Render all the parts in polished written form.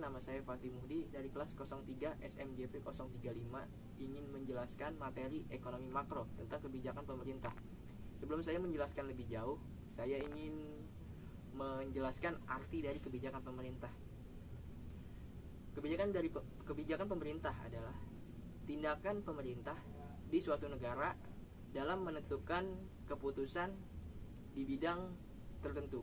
nama saya Fatih Muhdi dari kelas 03 SMJP 035 ingin menjelaskan materi ekonomi makro tentang kebijakan pemerintah. Sebelum saya menjelaskan lebih jauh, saya ingin menjelaskan arti dari kebijakan pemerintah. Kebijakan pemerintah adalah tindakan pemerintah di suatu negara dalam menentukan keputusan di bidang tertentu.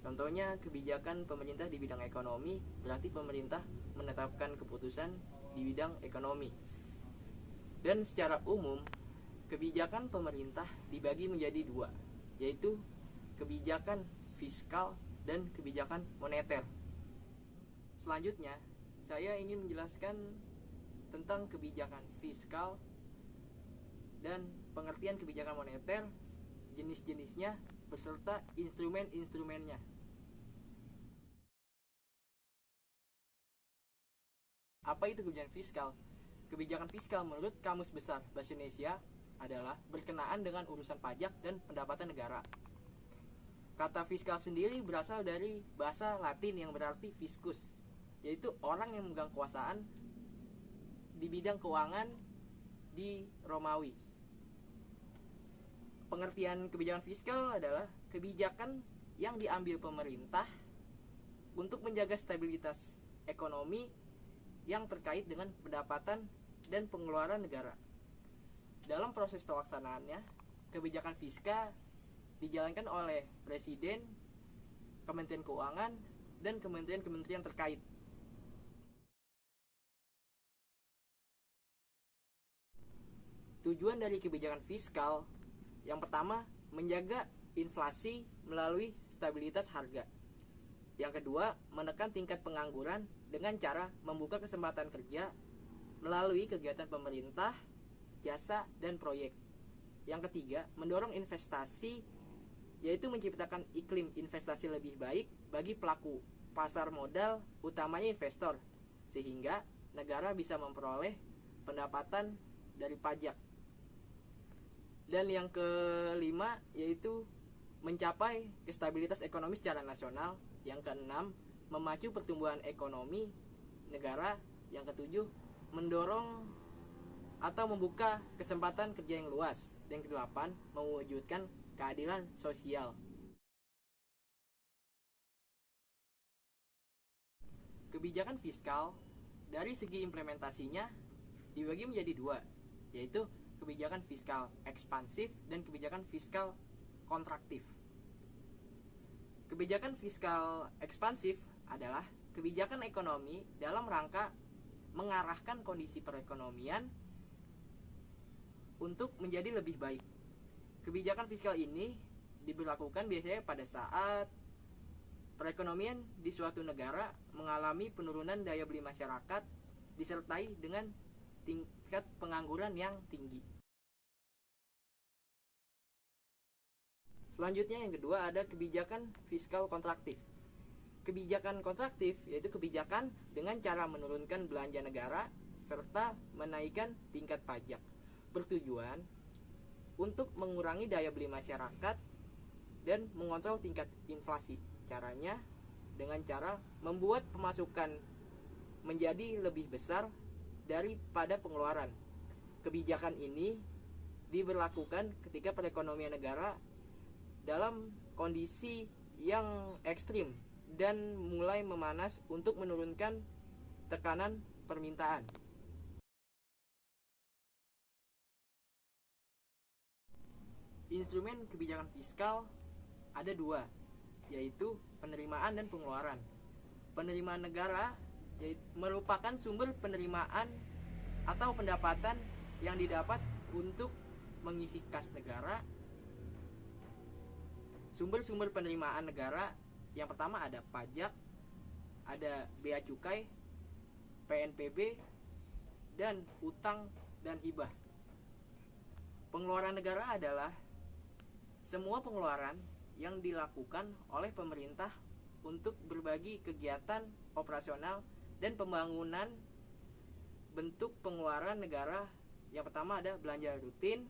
Contohnya, kebijakan pemerintah di bidang ekonomi berarti pemerintah menetapkan keputusan di bidang ekonomi. Dan secara umum, kebijakan pemerintah dibagi menjadi dua, yaitu kebijakan fiskal dan kebijakan moneter. Selanjutnya, saya ingin menjelaskan tentang kebijakan fiskal dan pengertian kebijakan moneter, jenis-jenisnya, beserta instrumen-instrumennya. Apa itu kebijakan fiskal? Kebijakan fiskal menurut Kamus Besar Bahasa Indonesia adalah berkenaan dengan urusan pajak dan pendapatan negara. Kata fiskal sendiri berasal dari bahasa Latin yang berarti fiscus, yaitu orang yang memegang kekuasaan di bidang keuangan di Romawi. Pengertian kebijakan fiskal adalah kebijakan yang diambil pemerintah untuk menjaga stabilitas ekonomi yang terkait dengan pendapatan dan pengeluaran negara. Dalam proses pelaksanaannya, kebijakan fiskal dijalankan oleh Presiden, Kementerian Keuangan, dan kementerian-kementerian terkait. Tujuan dari kebijakan fiskal yang pertama, menjaga inflasi melalui stabilitas harga. Yang kedua, menekan tingkat pengangguran dengan cara membuka kesempatan kerja melalui kegiatan pemerintah, jasa, dan proyek. Yang ketiga, mendorong investasi, yaitu menciptakan iklim investasi lebih baik bagi pelaku pasar modal, utamanya investor, sehingga negara bisa memperoleh pendapatan dari pajak. Dan yang kelima, yaitu mencapai stabilitas ekonomi secara nasional. Yang keenam, memacu pertumbuhan ekonomi negara. Yang ketujuh, mendorong atau membuka kesempatan kerja yang luas. Dan yang kedelapan, mewujudkan keadilan sosial. Kebijakan fiskal dari segi implementasinya dibagi menjadi dua, yaitu kebijakan fiskal ekspansif dan kebijakan fiskal kontraktif. Kebijakan fiskal ekspansif adalah kebijakan ekonomi dalam rangka mengarahkan kondisi perekonomian untuk menjadi lebih baik. Kebijakan fiskal ini diberlakukan biasanya pada saat perekonomian di suatu negara mengalami penurunan daya beli masyarakat disertai dengan tingkat pengangguran yang tinggi. Selanjutnya yang kedua ada kebijakan fiskal kontraktif. Kebijakan kontraktif yaitu kebijakan dengan cara menurunkan belanja negara serta menaikkan tingkat pajak, bertujuan untuk mengurangi daya beli masyarakat dan mengontrol tingkat inflasi. Caranya dengan cara membuat pemasukan menjadi lebih besar daripada pengeluaran. Kebijakan ini diberlakukan ketika perekonomian negara dalam kondisi yang ekstrim dan mulai memanas untuk menurunkan tekanan permintaan. Instrumen kebijakan fiskal ada dua, yaitu penerimaan dan pengeluaran. Penerimaan negara merupakan sumber penerimaan atau pendapatan yang didapat untuk mengisi kas negara. Sumber-sumber penerimaan negara yang pertama ada pajak, ada bea cukai, PNPB, dan utang dan hibah. Pengeluaran negara adalah semua pengeluaran yang dilakukan oleh pemerintah untuk berbagai kegiatan operasional dan pembangunan. Bentuk pengeluaran negara yang pertama ada belanja rutin,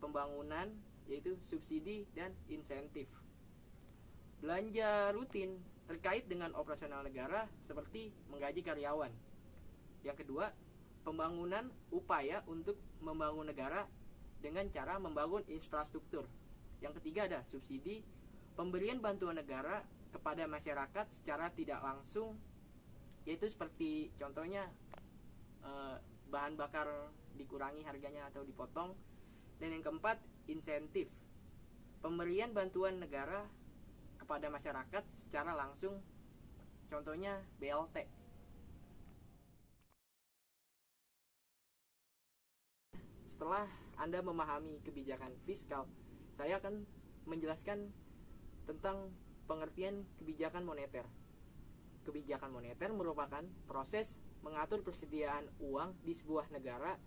pembangunan, yaitu subsidi dan insentif. Belanja rutin terkait dengan operasional negara seperti menggaji karyawan. Yang kedua, pembangunan upaya untuk membangun negara dengan cara membangun infrastruktur. Yang ketiga ada subsidi, pemberian bantuan negara kepada masyarakat secara tidak langsung, yaitu seperti contohnya bahan bakar dikurangi harganya atau dipotong. Dan yang keempat, insentif, pemberian bantuan negara kepada masyarakat secara langsung, contohnya BLT. Setelah Anda memahami kebijakan fiskal, saya akan menjelaskan tentang pengertian kebijakan moneter. Kebijakan moneter merupakan proses mengatur persediaan uang di sebuah negara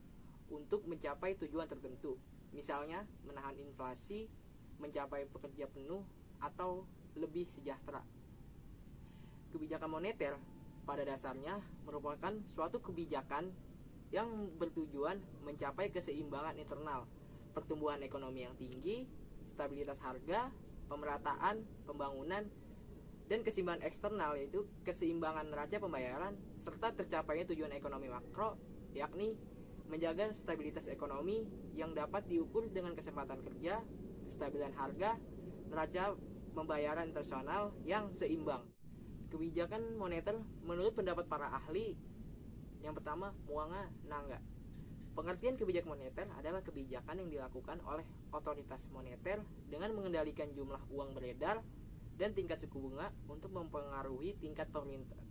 untuk mencapai tujuan tertentu. Misalnya, menahan inflasi, mencapai pekerja penuh, atau lebih sejahtera. Kebijakan moneter pada dasarnya merupakan suatu kebijakan yang bertujuan mencapai keseimbangan internal, pertumbuhan ekonomi yang tinggi, stabilitas harga, pemerataan pembangunan, dan keseimbangan eksternal, yaitu keseimbangan neraca pembayaran, serta tercapainya tujuan ekonomi makro, yakni menjaga stabilitas ekonomi yang dapat diukur dengan kesempatan kerja, kestabilan harga, neraca pembayaran internasional yang seimbang. Kebijakan moneter menurut pendapat para ahli, yang pertama, muanga nangga. Pengertian kebijakan moneter adalah kebijakan yang dilakukan oleh otoritas moneter dengan mengendalikan jumlah uang beredar dan tingkat suku bunga untuk mempengaruhi tingkat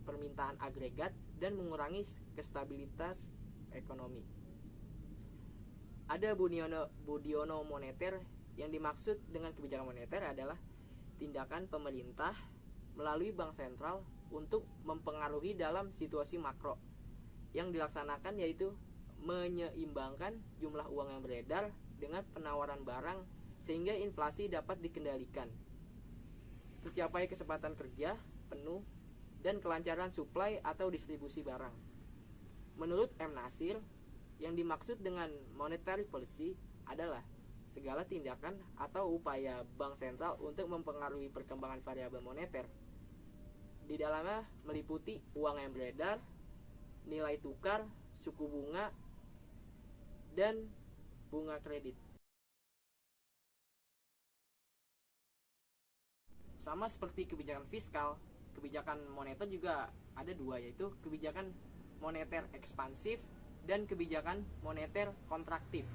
permintaan agregat dan mengurangi kestabilitas ekonomi. Ada Budiono moneter. Yang dimaksud dengan kebijakan moneter adalah tindakan pemerintah melalui bank sentral untuk mempengaruhi dalam situasi makro. Yang dilaksanakan yaitu menyeimbangkan jumlah uang yang beredar dengan penawaran barang sehingga inflasi dapat dikendalikan, tercapai kesempatan kerja penuh, dan kelancaran suplai atau distribusi barang. Menurut M. Nasir, yang dimaksud dengan monetary policy adalah segala tindakan atau upaya bank sentral untuk mempengaruhi perkembangan variabel moneter. Di dalamnya meliputi uang yang beredar, nilai tukar, suku bunga, dan bunga kredit. Sama seperti kebijakan fiskal, kebijakan moneter juga ada dua, yaitu kebijakan moneter ekspansif dan kebijakan moneter kontraktif.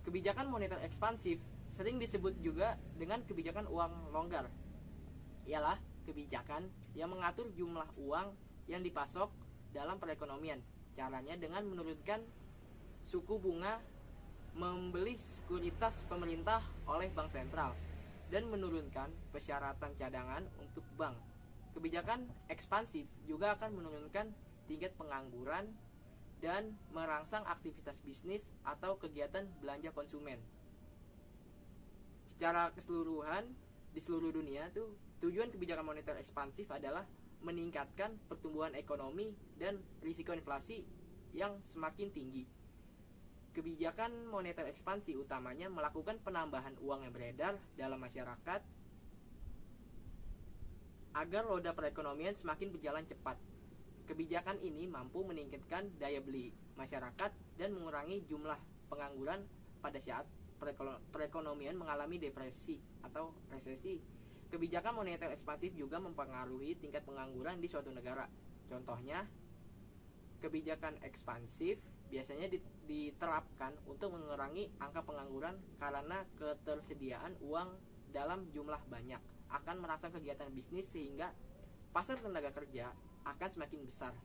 Kebijakan moneter ekspansif sering disebut juga dengan kebijakan uang longgar. Ialah kebijakan yang mengatur jumlah uang yang dipasok dalam perekonomian. Caranya dengan menurunkan suku bunga membeli sekuritas pemerintah oleh bank sentral dan menurunkan persyaratan cadangan untuk bank. Kebijakan ekspansif juga akan menurunkan tingkat pengangguran dan merangsang aktivitas bisnis atau kegiatan belanja konsumen. Secara keseluruhan di seluruh dunia tuh, tujuan kebijakan moneter ekspansif adalah meningkatkan pertumbuhan ekonomi dan risiko inflasi yang semakin tinggi. Kebijakan moneter ekspansi utamanya melakukan penambahan uang yang beredar dalam masyarakat agar roda perekonomian semakin berjalan cepat. Kebijakan ini mampu meningkatkan daya beli masyarakat dan mengurangi jumlah pengangguran pada saat perekonomian mengalami depresi atau resesi. Kebijakan moneter ekspansif juga mempengaruhi tingkat pengangguran di suatu negara. Contohnya, kebijakan ekspansif biasanya diterapkan untuk mengurangi angka pengangguran karena ketersediaan uang dalam jumlah banyak akan merangsang kegiatan bisnis sehingga pasar tenaga kerja akan semakin besar.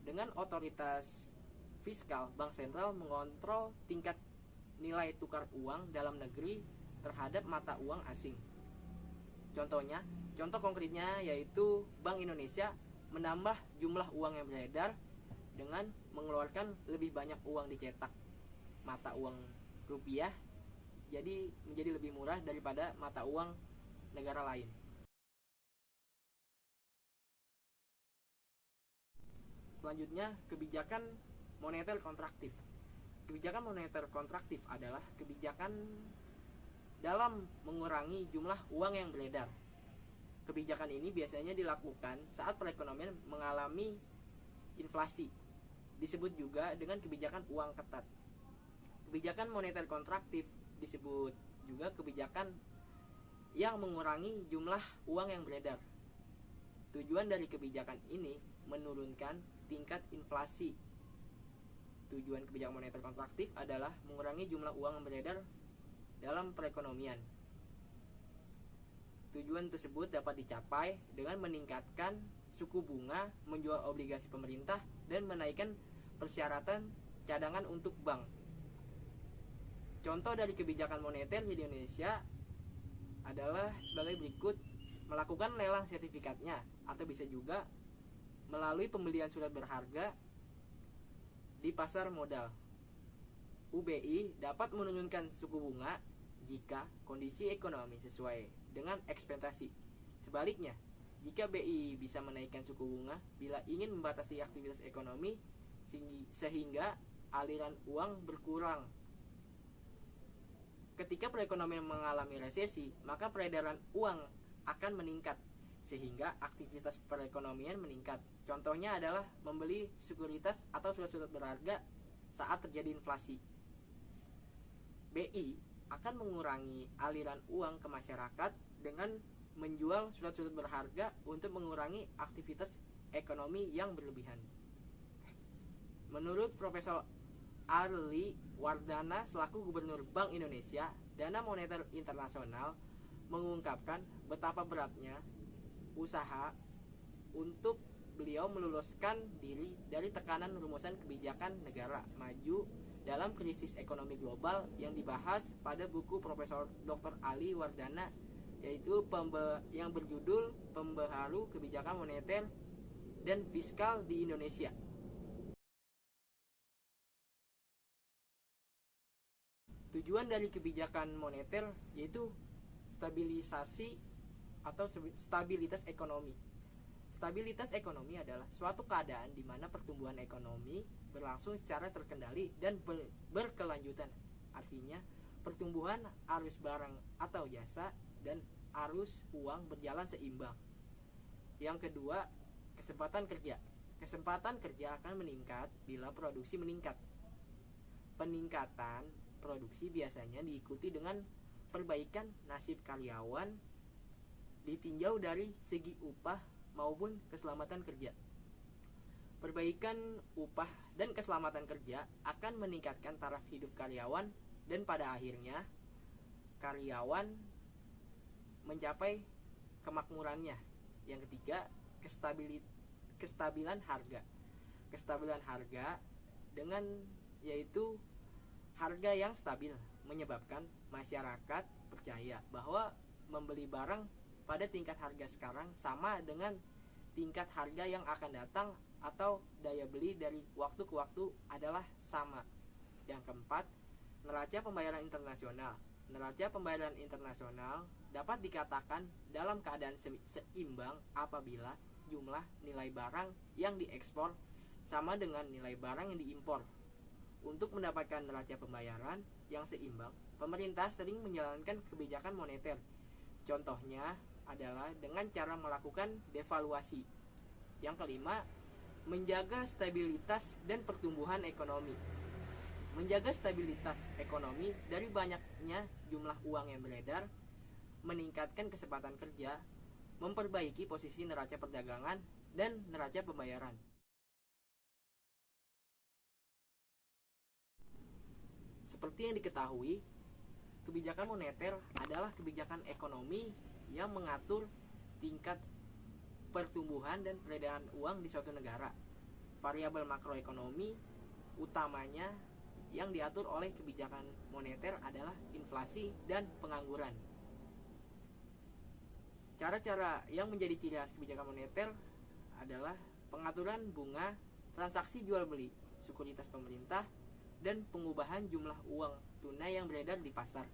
Dengan otoritas fiskal, bank sentral mengontrol tingkat nilai tukar uang dalam negeri terhadap mata uang asing. Contoh konkretnya yaitu Bank Indonesia menambah jumlah uang yang beredar dengan mengeluarkan lebih banyak uang dicetak. Mata uang rupiah jadi menjadi lebih murah daripada mata uang negara lain. Selanjutnya, kebijakan moneter kontraktif. Kebijakan moneter kontraktif adalah kebijakan dalam mengurangi jumlah uang yang beredar. Kebijakan ini biasanya dilakukan saat perekonomian mengalami inflasi. Disebut juga dengan kebijakan uang ketat. Kebijakan moneter kontraktif disebut juga kebijakan yang mengurangi jumlah uang yang beredar. Tujuan dari kebijakan ini menurunkan tingkat inflasi. Tujuan kebijakan moneter kontraktif adalah mengurangi jumlah uang yang beredar dalam perekonomian. Tujuan tersebut dapat dicapai dengan meningkatkan suku bunga, menjual obligasi pemerintah, dan menaikkan persyaratan cadangan untuk bank. Contoh dari kebijakan moneter di Indonesia adalah sebagai berikut: melakukan lelang sertifikatnya, atau bisa juga melalui pembelian surat berharga di pasar modal. UBI dapat menurunkan suku bunga jika kondisi ekonomi sesuai dengan ekspektasi. Sebaliknya, jika BI bisa menaikkan suku bunga bila ingin membatasi aktivitas ekonomi sehingga aliran uang berkurang. Ketika perekonomian mengalami resesi, maka peredaran uang akan meningkat sehingga aktivitas perekonomian meningkat. Contohnya adalah membeli sekuritas atau surat-surat berharga saat terjadi inflasi. BI akan mengurangi aliran uang ke masyarakat dengan menjual surat-surat berharga untuk mengurangi aktivitas ekonomi yang berlebihan. Menurut Profesor Ali Wardana selaku Gubernur Bank Indonesia, Dana Moneter Internasional mengungkapkan betapa beratnya usaha untuk beliau meluluskan diri dari tekanan rumusan kebijakan negara maju dalam krisis ekonomi global yang dibahas pada buku Profesor Dr. Ali Wardana, yaitu yang berjudul Pembaharu Kebijakan Moneter dan Fiskal di Indonesia. Tujuan dari kebijakan moneter yaitu stabilisasi atau stabilitas ekonomi. Stabilitas ekonomi adalah suatu keadaan di mana pertumbuhan ekonomi berlangsung secara terkendali dan berkelanjutan. Artinya, pertumbuhan arus barang atau jasa dan arus uang berjalan seimbang. Yang kedua, kesempatan kerja. Kesempatan kerja akan meningkat bila produksi meningkat. Peningkatan produksi biasanya diikuti dengan perbaikan nasib karyawan ditinjau dari segi upah maupun keselamatan kerja. Perbaikan upah dan keselamatan kerja akan meningkatkan taraf hidup karyawan dan pada akhirnya karyawan mencapai kemakmurannya. Yang ketiga, kestabilan harga. Kestabilan harga dengan yaitu harga yang stabil menyebabkan masyarakat percaya bahwa membeli barang pada tingkat harga sekarang sama dengan tingkat harga yang akan datang atau daya beli dari waktu ke waktu adalah sama. Yang keempat, neraca pembayaran internasional. Neraca pembayaran internasional dapat dikatakan dalam keadaan seimbang apabila jumlah nilai barang yang diekspor sama dengan nilai barang yang diimpor. Untuk mendapatkan neraca pembayaran yang seimbang, pemerintah sering menjalankan kebijakan moneter. Contohnya adalah dengan cara melakukan devaluasi. Yang kelima, menjaga stabilitas dan pertumbuhan ekonomi. Menjaga stabilitas ekonomi dari banyaknya jumlah uang yang beredar, meningkatkan kesempatan kerja, memperbaiki posisi neraca perdagangan dan neraca pembayaran. Seperti yang diketahui, kebijakan moneter adalah kebijakan ekonomi yang mengatur tingkat pertumbuhan dan peredaran uang di suatu negara. Variabel makroekonomi utamanya yang diatur oleh kebijakan moneter adalah inflasi dan pengangguran. Cara-cara yang menjadi ciri khas kebijakan moneter adalah pengaturan bunga, transaksi jual beli, sekuritas pemerintah, dan pengubahan jumlah uang tunai yang beredar di pasar.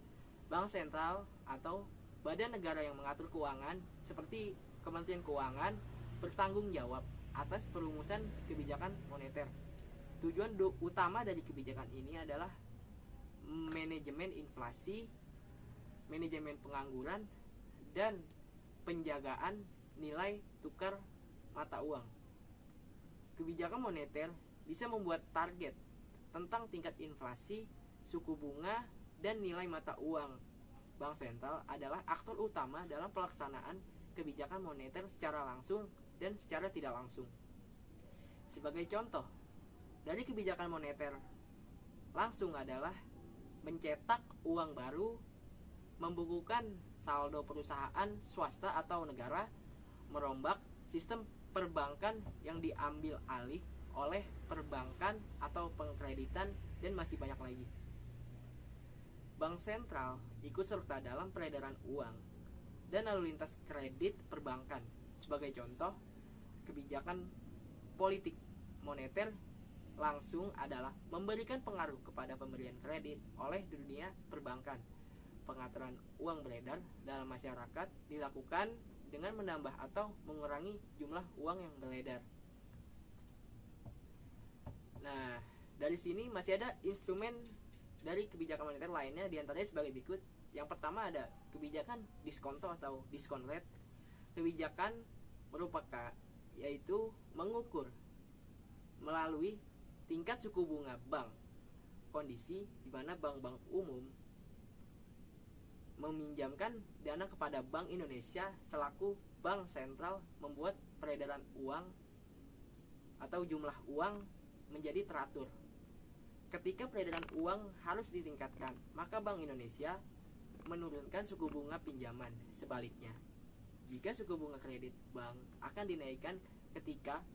Bank sentral atau badan negara yang mengatur keuangan seperti Kementerian Keuangan bertanggung jawab atas perumusan kebijakan moneter. Tujuan utama dari kebijakan ini adalah manajemen inflasi, manajemen pengangguran, dan penjagaan nilai tukar mata uang. Kebijakan moneter bisa membuat target tentang tingkat inflasi, suku bunga, dan nilai mata uang. Bank sentral adalah aktor utama dalam pelaksanaan kebijakan moneter secara langsung dan secara tidak langsung. Sebagai contoh, dari kebijakan moneter langsung adalah mencetak uang baru, membukukan saldo perusahaan swasta atau negara, merombak sistem perbankan yang diambil alih oleh perbankan atau pengkreditan, dan masih banyak lagi. Bank sentral ikut serta dalam peredaran uang dan lalu lintas kredit perbankan. Sebagai contoh, kebijakan politik moneter langsung adalah memberikan pengaruh kepada pemberian kredit oleh dunia perbankan. Pengaturan uang beredar dalam masyarakat dilakukan dengan menambah atau mengurangi jumlah uang yang beredar. Nah, dari sini masih ada instrumen dari kebijakan moneter lainnya, diantaranya sebagai berikut. Yang pertama ada kebijakan diskonto atau discount rate. Kebijakan merupakan yaitu mengukur melalui tingkat suku bunga bank, kondisi di mana bank-bank umum meminjamkan dana kepada Bank Indonesia selaku bank sentral membuat peredaran uang atau jumlah uang menjadi teratur. Ketika peredaran uang harus ditingkatkan, maka Bank Indonesia menurunkan suku bunga pinjaman. Sebaliknya, jika suku bunga kredit bank akan dinaikkan ketika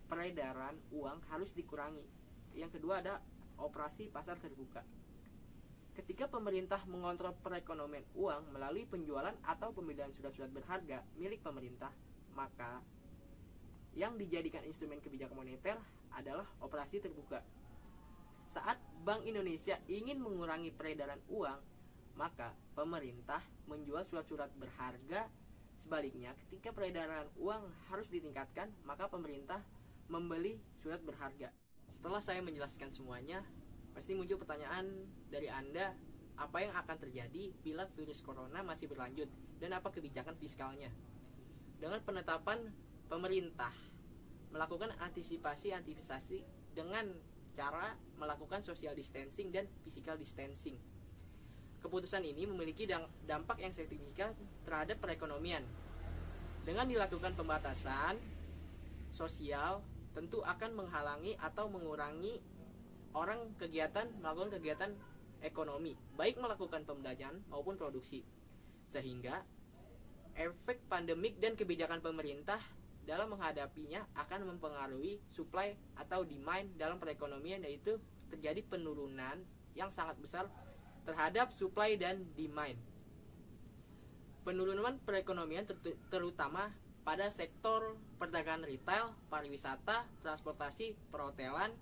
peredaran uang harus dikurangi. Yang kedua ada operasi pasar terbuka. Ketika pemerintah mengontrol perekonomian uang melalui penjualan atau pembelian surat-surat berharga milik pemerintah, maka yang dijadikan instrumen kebijakan moneter adalah operasi terbuka. Saat Bank Indonesia ingin mengurangi peredaran uang, maka pemerintah menjual surat-surat berharga. Sebaliknya, ketika peredaran uang harus ditingkatkan, maka pemerintah membeli surat berharga. Setelah saya menjelaskan semuanya, pasti muncul pertanyaan dari Anda, apa yang akan terjadi bila virus corona masih berlanjut dan apa kebijakan fiskalnya? Dengan penetapan pemerintah melakukan antisipasi dengan cara melakukan social distancing dan physical distancing. Keputusan ini memiliki dampak yang signifikan terhadap perekonomian. Dengan dilakukan pembatasan sosial, tentu akan menghalangi atau mengurangi orang melakukan kegiatan ekonomi, baik melakukan pembelajaran maupun produksi. Sehingga efek pandemik dan kebijakan pemerintah dalam menghadapinya akan mempengaruhi supply atau demand dalam perekonomian, yaitu terjadi penurunan yang sangat besar terhadap supply dan demand. Penurunan perekonomian terutama pada sektor perdagangan retail, pariwisata, transportasi, perhotelan,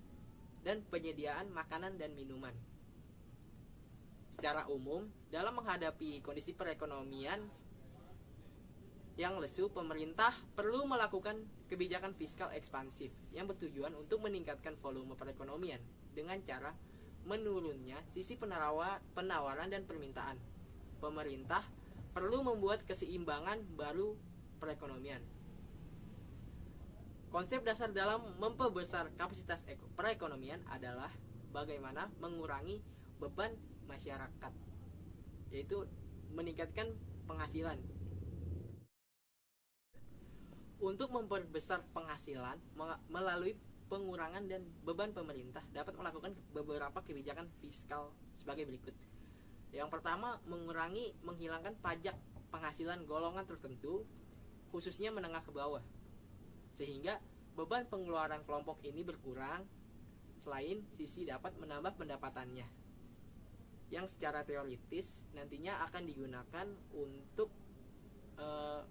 dan penyediaan makanan dan minuman. Secara umum, dalam menghadapi kondisi perekonomian yang lesu, pemerintah perlu melakukan kebijakan fiskal ekspansif yang bertujuan untuk meningkatkan volume perekonomian dengan cara menurunnya sisi penawaran dan permintaan. Pemerintah perlu membuat keseimbangan baru perekonomian. Konsep dasar dalam memperbesar kapasitas perekonomian adalah bagaimana mengurangi beban masyarakat, yaitu meningkatkan penghasilan. Untuk memperbesar penghasilan melalui pengurangan dan beban, pemerintah dapat melakukan beberapa kebijakan fiskal sebagai berikut. Yang pertama, menghilangkan pajak penghasilan golongan tertentu, khususnya menengah ke bawah, sehingga beban pengeluaran kelompok ini berkurang. Selain sisi dapat menambah pendapatannya, yang secara teoritis nantinya akan digunakan untuk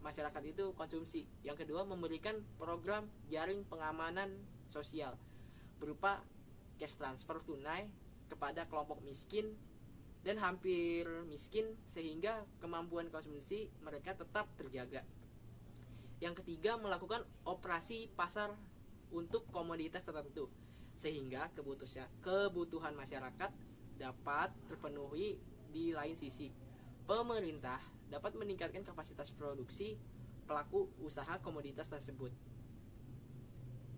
masyarakat itu konsumsi. Yang kedua, memberikan program jaring pengamanan sosial berupa cash transfer tunai kepada kelompok miskin dan hampir miskin, sehingga kemampuan konsumsi mereka tetap terjaga. Yang ketiga, melakukan operasi pasar untuk komoditas tertentu sehingga kebutuhan masyarakat dapat terpenuhi. Di lain sisi, pemerintah dapat meningkatkan kapasitas produksi pelaku usaha komoditas tersebut.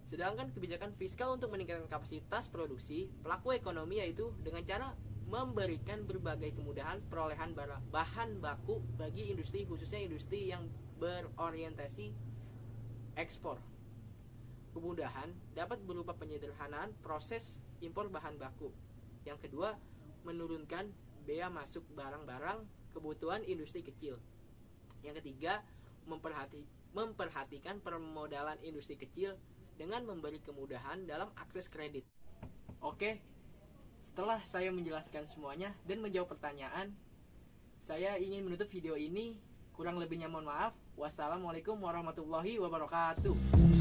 Sedangkan kebijakan fiskal untuk meningkatkan kapasitas produksi pelaku ekonomi yaitu dengan cara memberikan berbagai kemudahan perolehan bahan baku bagi industri, khususnya industri yang berorientasi ekspor. Kemudahan dapat berupa penyederhanaan proses impor bahan baku. Yang kedua, menurunkan bea masuk barang-barang kebutuhan industri kecil. Yang ketiga, memperhatikan permodalan industri kecil dengan memberi kemudahan dalam akses kredit. Oke, setelah saya menjelaskan semuanya dan menjawab pertanyaan, saya ingin menutup video ini. Kurang lebihnya mohon maaf. Wassalamualaikum warahmatullahi wabarakatuh.